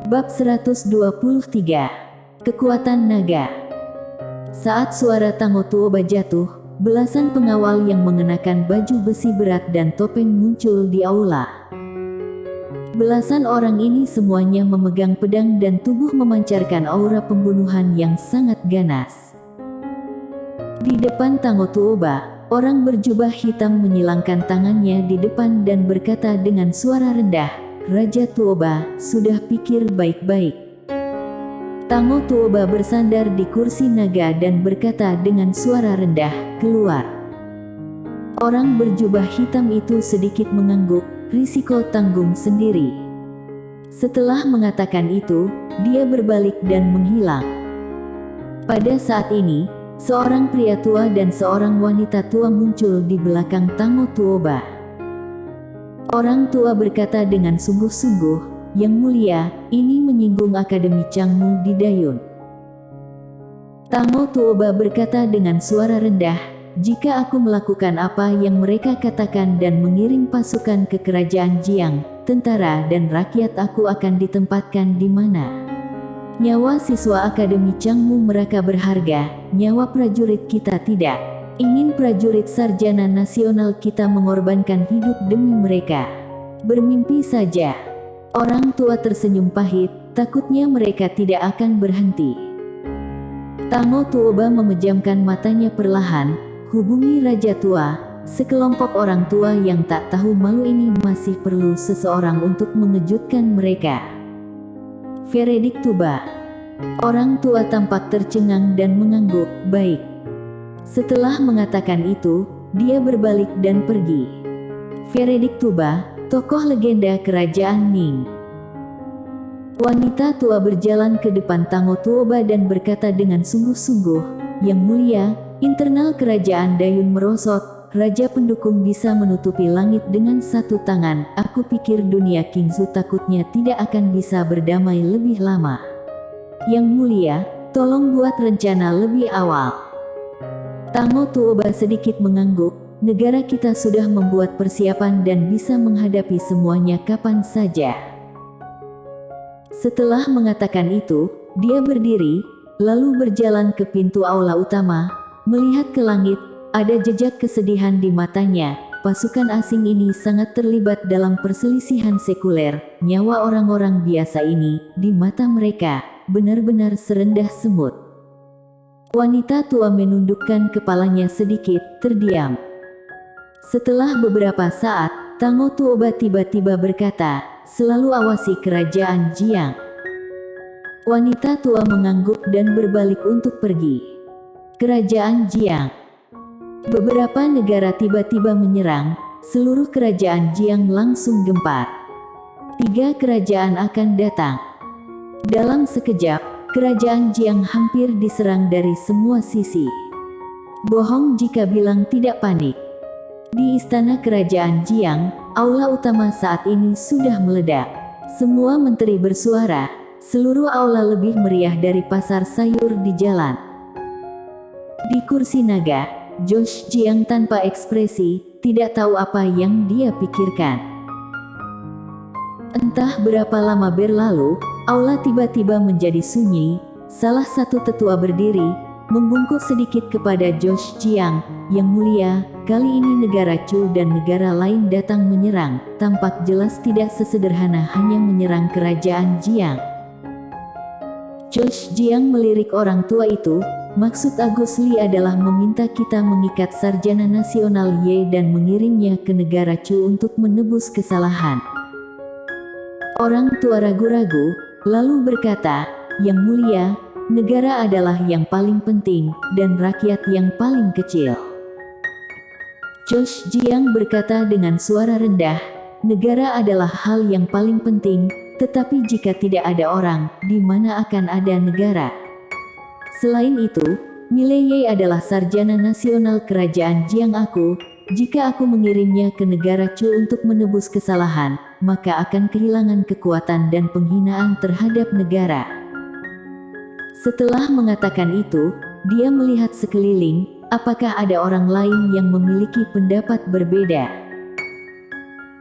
Bab 123. Kekuatan Naga. Saat suara Tango Tuoba jatuh, belasan pengawal yang mengenakan baju besi berat dan topeng muncul di aula. Belasan orang ini semuanya memegang pedang dan tubuh memancarkan aura pembunuhan yang sangat ganas. Di depan Tango Tuoba, orang berjubah hitam menyilangkan tangannya di depan dan berkata dengan suara rendah, "Raja Tuoba, sudah pikir baik-baik." Tango Tuoba bersandar di kursi naga dan berkata dengan suara rendah, "Keluar." Orang berjubah hitam itu sedikit mengangguk, risiko tanggung sendiri. Setelah mengatakan itu, dia berbalik dan menghilang. Pada saat ini, seorang pria tua dan seorang wanita tua muncul di belakang Tango Tuoba. Orang tua berkata dengan sungguh-sungguh, "Yang mulia, ini menyinggung Akademi Changmu di Dayun." Tango Tuoba berkata dengan suara rendah, "Jika aku melakukan apa yang mereka katakan dan mengirim pasukan ke kerajaan Jiang, tentara dan rakyat aku akan ditempatkan di mana? Nyawa siswa Akademi Changmu mereka berharga, nyawa prajurit kita tidak. Ingin prajurit sarjana nasional kita mengorbankan hidup demi mereka? Bermimpi saja." Orang tua tersenyum pahit, takutnya mereka tidak akan berhenti. Tango Tuoba memejamkan matanya perlahan, hubungi Raja Tua. Sekelompok orang tua yang tak tahu malu ini masih perlu seseorang untuk mengejutkan mereka. Veredik Tuba. Orang tua tampak tercengang dan mengangguk, "Baik." Setelah mengatakan itu, dia berbalik dan pergi. Veredik Tuba, tokoh legenda kerajaan Ning. Wanita tua berjalan ke depan Tango Tuoba dan berkata dengan sungguh-sungguh, "Yang mulia, internal kerajaan Dayun merosot. Raja pendukung bisa menutupi langit dengan satu tangan. Aku pikir dunia Kingzu takutnya tidak akan bisa berdamai lebih lama. Yang mulia, tolong buat rencana lebih awal." Tango Tuoba sedikit mengangguk, "Negara kita sudah membuat persiapan dan bisa menghadapi semuanya kapan saja." Setelah mengatakan itu, dia berdiri, lalu berjalan ke pintu aula utama, melihat ke langit, ada jejak kesedihan di matanya. Pasukan asing ini sangat terlibat dalam perselisihan sekuler, nyawa orang-orang biasa ini, di mata mereka, benar-benar serendah semut. Wanita tua menundukkan kepalanya sedikit, terdiam. Setelah beberapa saat, Tango Tuoba tiba-tiba berkata, "Selalu awasi kerajaan Jiang." Wanita tua mengangguk dan berbalik untuk pergi. Kerajaan Jiang. Beberapa negara tiba-tiba menyerang, seluruh kerajaan Jiang langsung gempar. 3 kerajaan akan datang. Dalam sekejap, kerajaan Jiang hampir diserang dari semua sisi. Bohong jika bilang tidak panik. Di istana kerajaan Jiang, aula utama saat ini sudah meledak. Semua menteri bersuara, seluruh aula lebih meriah dari pasar sayur di jalan. Di kursi naga, Josh Jiang tanpa ekspresi, tidak tahu apa yang dia pikirkan. Entah berapa lama berlalu, aula tiba-tiba menjadi sunyi. Salah satu tetua berdiri, membungkuk sedikit kepada Josh Jiang, "Yang mulia, kali ini negara Chu dan negara lain datang menyerang. Tampak jelas tidak sesederhana hanya menyerang kerajaan Jiang." Josh Jiang melirik orang tua itu, "Maksud Agus Li adalah meminta kita mengikat sarjana nasional Ye dan mengirimnya ke negara Chu untuk menebus kesalahan." Orang tua ragu-ragu, lalu berkata, "Yang mulia, negara adalah yang paling penting, dan rakyat yang paling kecil." Josh Jiang berkata dengan suara rendah, "Negara adalah hal yang paling penting, tetapi jika tidak ada orang, di mana akan ada negara? Selain itu, Milei Ye adalah sarjana nasional kerajaan Jiang aku. Jika aku mengirimnya ke negara Chu untuk menebus kesalahan, maka akan kehilangan kekuatan dan penghinaan terhadap negara." Setelah mengatakan itu, dia melihat sekeliling, apakah ada orang lain yang memiliki pendapat berbeda.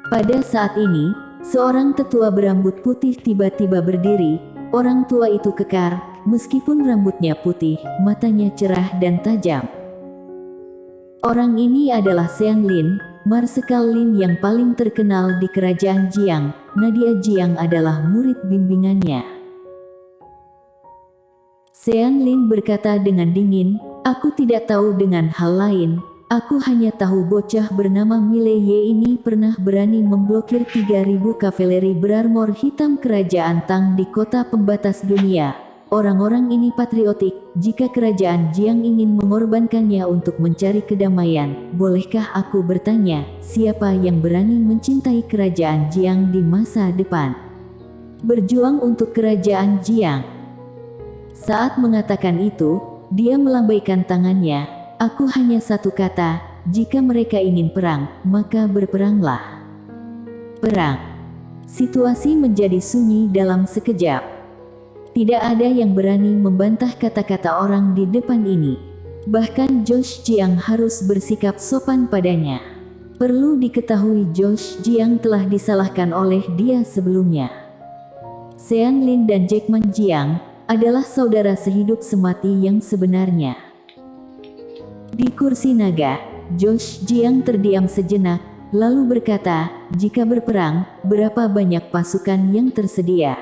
Pada saat ini, Seorang tetua berambut putih tiba-tiba berdiri. Orang tua itu kekar, meskipun rambutnya putih, matanya cerah dan tajam. Orang ini adalah Sean Lin, Marsekal Lin yang paling terkenal di kerajaan Jiang. Nadia Jiang adalah murid bimbingannya. Sean Lin berkata dengan dingin, "Aku tidak tahu dengan hal lain. Aku hanya tahu bocah bernama Mile Ye ini pernah berani memblokir 3.000 kavaleri berarmor hitam kerajaan Tang di kota pembatas dunia. Orang-orang ini patriotik. Jika kerajaan Jiang ingin mengorbankannya untuk mencari kedamaian, bolehkah aku bertanya, siapa yang berani mencintai kerajaan Jiang di masa depan? Berjuang untuk kerajaan Jiang." Saat mengatakan itu, dia melambaikan tangannya. "Aku hanya satu kata, jika mereka ingin perang, maka berperanglah." Perang. Situasi menjadi sunyi dalam sekejap. Tidak ada yang berani membantah kata-kata orang di depan ini. Bahkan Josh Jiang harus bersikap sopan padanya. Perlu diketahui Josh Jiang telah disalahkan oleh dia sebelumnya. Sean Lin dan Jackman Jiang adalah saudara sehidup semati yang sebenarnya. Di kursi naga, Josh Jiang terdiam sejenak, lalu berkata, "Jika berperang, berapa banyak pasukan yang tersedia?"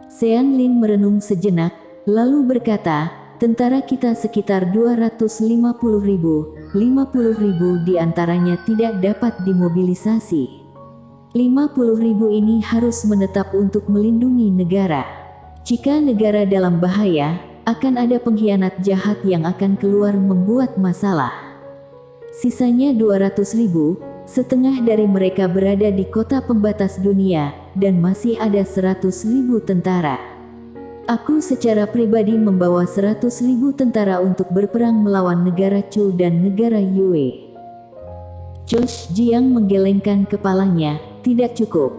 Sean Lin merenung sejenak, lalu berkata, "Tentara kita sekitar 250.000, 50.000 diantaranya tidak dapat dimobilisasi. 50.000 ini harus menetap untuk melindungi negara. Jika negara dalam bahaya, akan ada pengkhianat jahat yang akan keluar membuat masalah. Sisanya 200.000, setengah dari mereka berada di kota pembatas dunia, dan masih ada 100.000 tentara. Aku secara pribadi membawa 100.000 tentara untuk berperang melawan negara Chu dan negara Yue." Josh Jiang menggelengkan kepalanya, "Tidak cukup.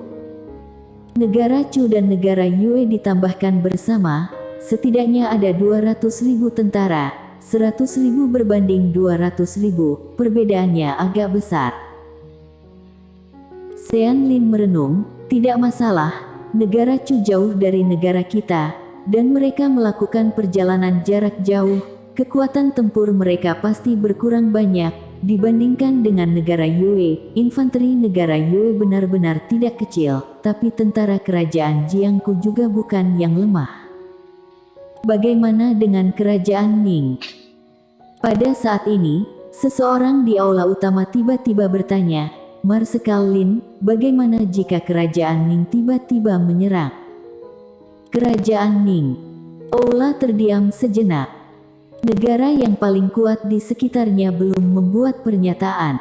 Negara Chu dan negara Yue ditambahkan bersama, setidaknya ada 200.000 tentara, 100.000 berbanding 200.000, perbedaannya agak besar." Sean Lin merenung, "Tidak masalah, negara Chu jauh dari negara kita, dan mereka melakukan perjalanan jarak jauh, kekuatan tempur mereka pasti berkurang banyak, dibandingkan dengan negara Yue. Infanteri negara Yue benar-benar tidak kecil, tapi tentara kerajaan Jiangku juga bukan yang lemah. Bagaimana dengan kerajaan Ning?" Pada saat ini, seseorang di aula utama tiba-tiba bertanya, "Marsekal Lin, bagaimana jika kerajaan Ning tiba-tiba menyerang?" Kerajaan Ning. Aula terdiam sejenak. Negara yang paling kuat di sekitarnya belum membuat pernyataan.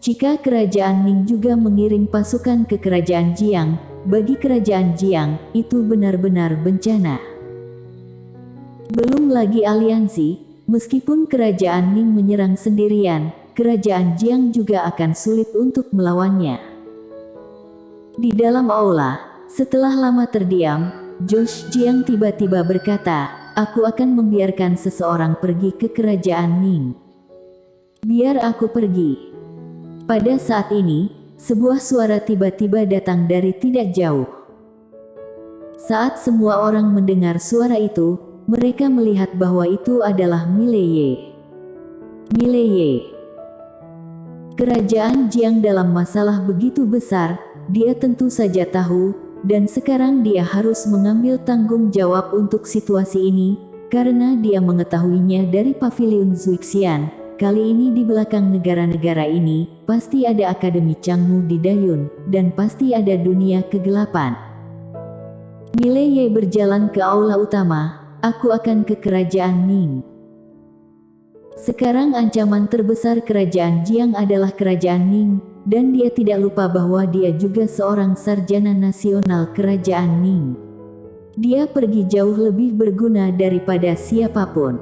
Jika kerajaan Ning juga mengirim pasukan ke kerajaan Jiang, bagi kerajaan Jiang, itu benar-benar bencana. Belum lagi aliansi, meskipun kerajaan Ning menyerang sendirian, kerajaan Jiang juga akan sulit untuk melawannya. Di dalam aula, setelah lama terdiam, Josh Jiang tiba-tiba berkata, "Aku akan membiarkan seseorang pergi ke kerajaan Ning. Biar aku pergi." Pada saat ini, sebuah suara tiba-tiba datang dari tidak jauh. Saat semua orang mendengar suara itu, mereka melihat bahwa itu adalah Mile Ye. Mile Ye. Kerajaan Jiang dalam masalah begitu besar, dia tentu saja tahu, dan sekarang dia harus mengambil tanggung jawab untuk situasi ini, karena dia mengetahuinya dari paviliun Zuixian. Kali ini di belakang negara-negara ini, pasti ada Akademi Changmu di Dayun, dan pasti ada dunia kegelapan. Mile Ye berjalan ke aula utama, "Aku akan ke kerajaan Ning." Sekarang ancaman terbesar kerajaan Jiang adalah kerajaan Ning, dan dia tidak lupa bahwa dia juga seorang sarjana nasional kerajaan Ning. Dia pergi jauh lebih berguna daripada siapapun.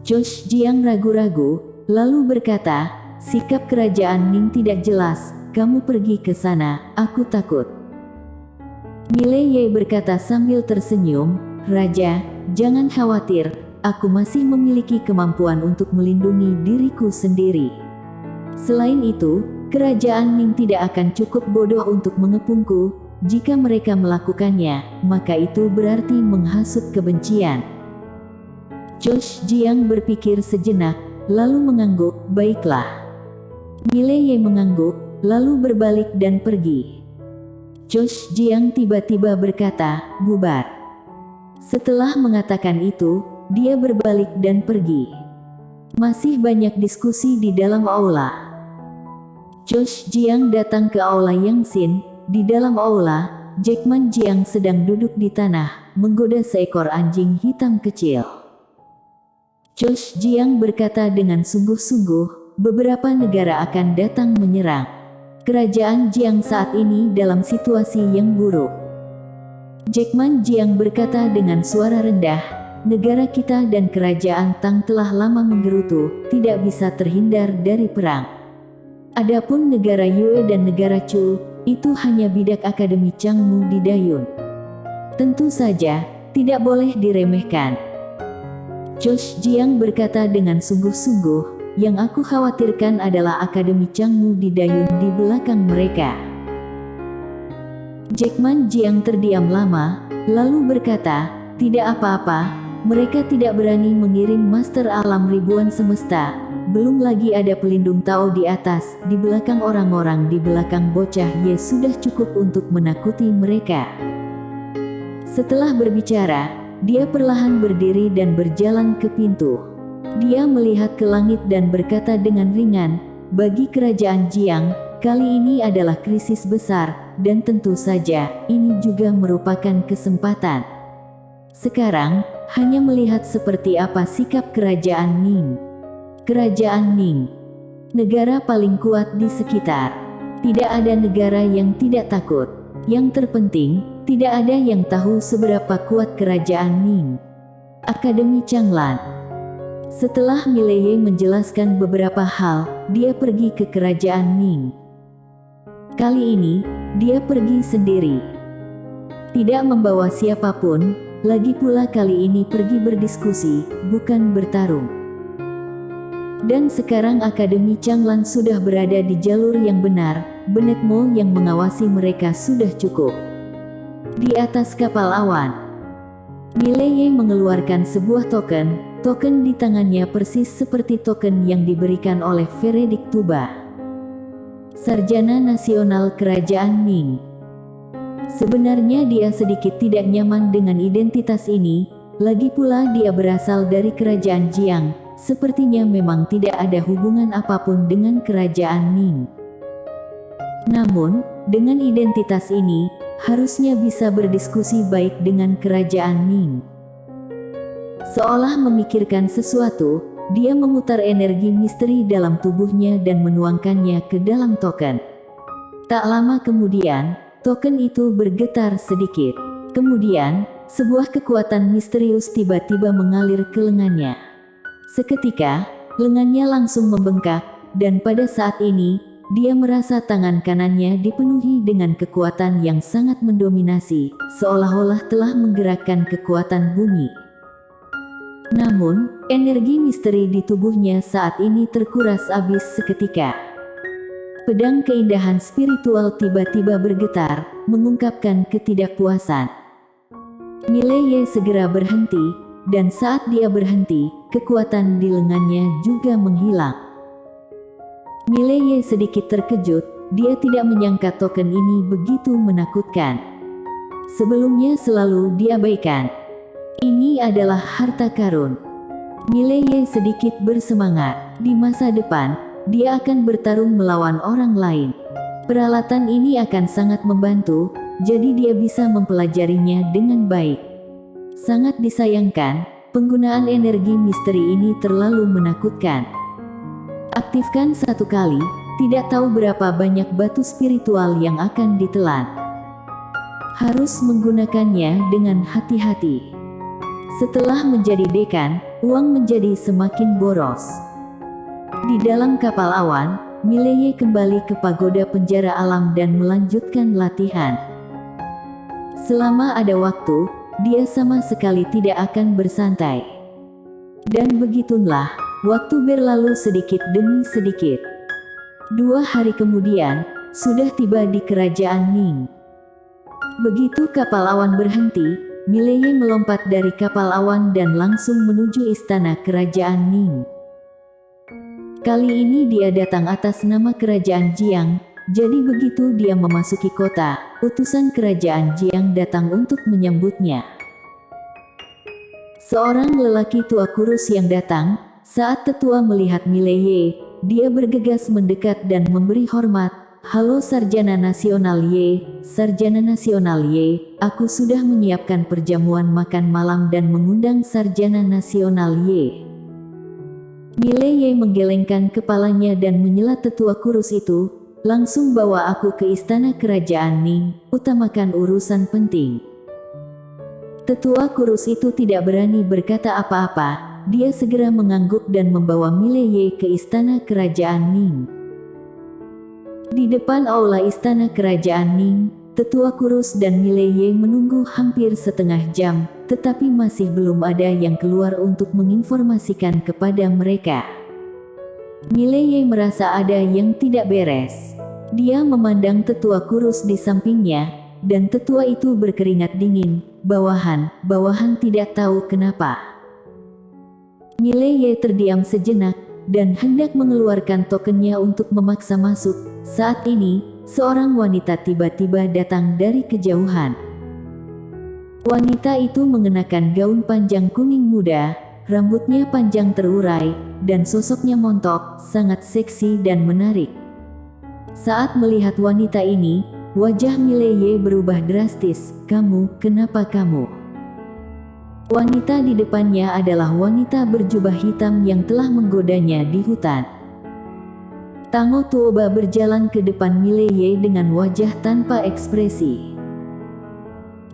Josh Jiang ragu-ragu, lalu berkata, "Sikap kerajaan Ning tidak jelas, kamu pergi ke sana, aku takut." Mile Ye berkata sambil tersenyum, "Raja, jangan khawatir, aku masih memiliki kemampuan untuk melindungi diriku sendiri. Selain itu, Kerajaan Ming tidak akan cukup bodoh untuk mengepungku. Jika mereka melakukannya, maka itu berarti menghasut kebencian. Josh Jiang berpikir sejenak, lalu mengangguk, baiklah. Mileye mengangguk, lalu berbalik dan pergi. Josh Jiang tiba-tiba berkata, bubar. Setelah mengatakan itu, dia berbalik dan pergi. Masih banyak diskusi di dalam aula. Josh Jiang datang ke aula Yang Xin. Di dalam aula, Jackman Jiang sedang duduk di tanah, menggoda seekor anjing hitam kecil. Josh Jiang berkata dengan sungguh-sungguh, beberapa negara akan datang menyerang. Kerajaan Jiang saat ini dalam situasi yang buruk. Jackman Jiang berkata dengan suara rendah, negara kita dan kerajaan Tang telah lama menggerutu, tidak bisa terhindar dari perang. Adapun negara Yue dan negara Chu, itu hanya bidak Akademi Changmu di Dayun. Tentu saja, tidak boleh diremehkan. Josh Jiang berkata dengan sungguh-sungguh, yang aku khawatirkan adalah Akademi Changmu di Dayun di belakang mereka. Jackman Jiang terdiam lama, lalu berkata, tidak apa-apa, mereka tidak berani mengirim Master Alam Ribuan Semesta. Belum lagi ada pelindung Tao di atas, di belakang orang-orang di belakang bocah Ye sudah cukup untuk menakuti mereka. Setelah berbicara, dia perlahan berdiri dan berjalan ke pintu. Dia melihat ke langit dan berkata dengan ringan, bagi kerajaan Jiang, kali ini adalah krisis besar, dan tentu saja, ini juga merupakan kesempatan. Sekarang, hanya melihat seperti apa sikap kerajaan Ming. Kerajaan Ming, negara paling kuat di sekitar. Tidak ada negara yang tidak takut. Yang terpenting, tidak ada yang tahu seberapa kuat kerajaan Ming. Akademi Changlan. Setelah Mileye menjelaskan beberapa hal, dia pergi ke kerajaan Ming. Kali ini, dia pergi sendiri. Tidak membawa siapapun, lagi pula kali ini pergi berdiskusi, bukan bertarung. Dan sekarang Akademi Changlan sudah berada di jalur yang benar, Benet Mo yang mengawasi mereka sudah cukup. Di atas kapal awan, Mileye mengeluarkan sebuah token di tangannya persis seperti token yang diberikan oleh Veredik Tuba, Sarjana Nasional Kerajaan Ming. Sebenarnya dia sedikit tidak nyaman dengan identitas ini, lagi pula dia berasal dari kerajaan Jiang. Sepertinya memang tidak ada hubungan apapun dengan kerajaan Ming. Namun, dengan identitas ini, harusnya bisa berdiskusi baik dengan kerajaan Ming. Seolah memikirkan sesuatu, dia memutar energi misteri dalam tubuhnya dan menuangkannya ke dalam token. Tak lama kemudian, token itu bergetar sedikit. Kemudian, sebuah kekuatan misterius tiba-tiba mengalir ke lengannya. Seketika, lengannya langsung membengkak, dan pada saat ini, dia merasa tangan kanannya dipenuhi dengan kekuatan yang sangat mendominasi, seolah-olah telah menggerakkan kekuatan bumi. Namun, energi misteri di tubuhnya saat ini terkuras habis seketika. Pedang keindahan spiritual tiba-tiba bergetar, mengungkapkan ketidakpuasan. Mileye segera berhenti. Dan saat dia berhenti, kekuatan di lengannya juga menghilang. Mileye sedikit terkejut, dia tidak menyangka token ini begitu menakutkan. Sebelumnya selalu diabaikan. Ini adalah harta karun. Mileye sedikit bersemangat, di masa depan, dia akan bertarung melawan orang lain. Peralatan ini akan sangat membantu, jadi dia bisa mempelajarinya dengan baik. Sangat disayangkan, penggunaan energi misteri ini terlalu menakutkan. Aktifkan satu kali, tidak tahu berapa banyak batu spiritual yang akan ditelan. Harus menggunakannya dengan hati-hati. Setelah menjadi dekan, uang menjadi semakin boros. Di dalam kapal awan, Mileye kembali ke pagoda penjara alam dan melanjutkan latihan. Selama ada waktu, dia sama sekali tidak akan bersantai. Dan begitulah, waktu berlalu sedikit demi sedikit. 2 hari kemudian, sudah tiba di kerajaan Ning. Begitu kapal awan berhenti, Mileye melompat dari kapal awan dan langsung menuju istana kerajaan Ning. Kali ini dia datang atas nama kerajaan Jiang, jadi begitu dia memasuki kota, utusan kerajaan Jiang datang untuk menyambutnya. Seorang lelaki tua kurus yang datang, saat tetua melihat Mileye, dia bergegas mendekat dan memberi hormat. Halo Sarjana Nasional Ye, Sarjana Nasional Ye, aku sudah menyiapkan perjamuan makan malam dan mengundang Sarjana Nasional Ye. Mileye menggelengkan kepalanya dan menyela tetua kurus itu, langsung bawa aku ke istana kerajaan Ning, utamakan urusan penting. Tetua kurus itu tidak berani berkata apa-apa, dia segera mengangguk dan membawa Mileye ke istana kerajaan Ning. Di depan aula istana kerajaan Ning, tetua kurus dan Mileye menunggu hampir setengah jam, tetapi masih belum ada yang keluar untuk menginformasikan kepada mereka. Mileye merasa ada yang tidak beres. Dia memandang tetua kurus di sampingnya, dan tetua itu berkeringat dingin. Bawahan tidak tahu kenapa. Mileye terdiam sejenak, dan hendak mengeluarkan tokennya untuk memaksa masuk. Saat ini, seorang wanita tiba-tiba datang dari kejauhan. Wanita itu mengenakan gaun panjang kuning muda, rambutnya panjang terurai, dan sosoknya montok, sangat seksi dan menarik. Saat melihat wanita ini, wajah Mileye berubah drastis. Kenapa kamu? Wanita di depannya adalah wanita berjubah hitam yang telah menggodanya di hutan. Tango Tuoba berjalan ke depan Mileye dengan wajah tanpa ekspresi.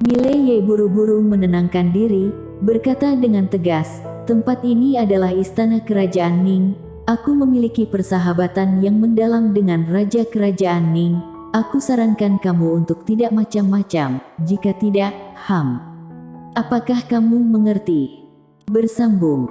Mileye buru-buru menenangkan diri, berkata dengan tegas, tempat ini adalah istana kerajaan Ning. Aku memiliki persahabatan yang mendalam dengan Raja Kerajaan Ning. Aku sarankan kamu untuk tidak macam-macam, jika tidak, Apakah kamu mengerti? Bersambung.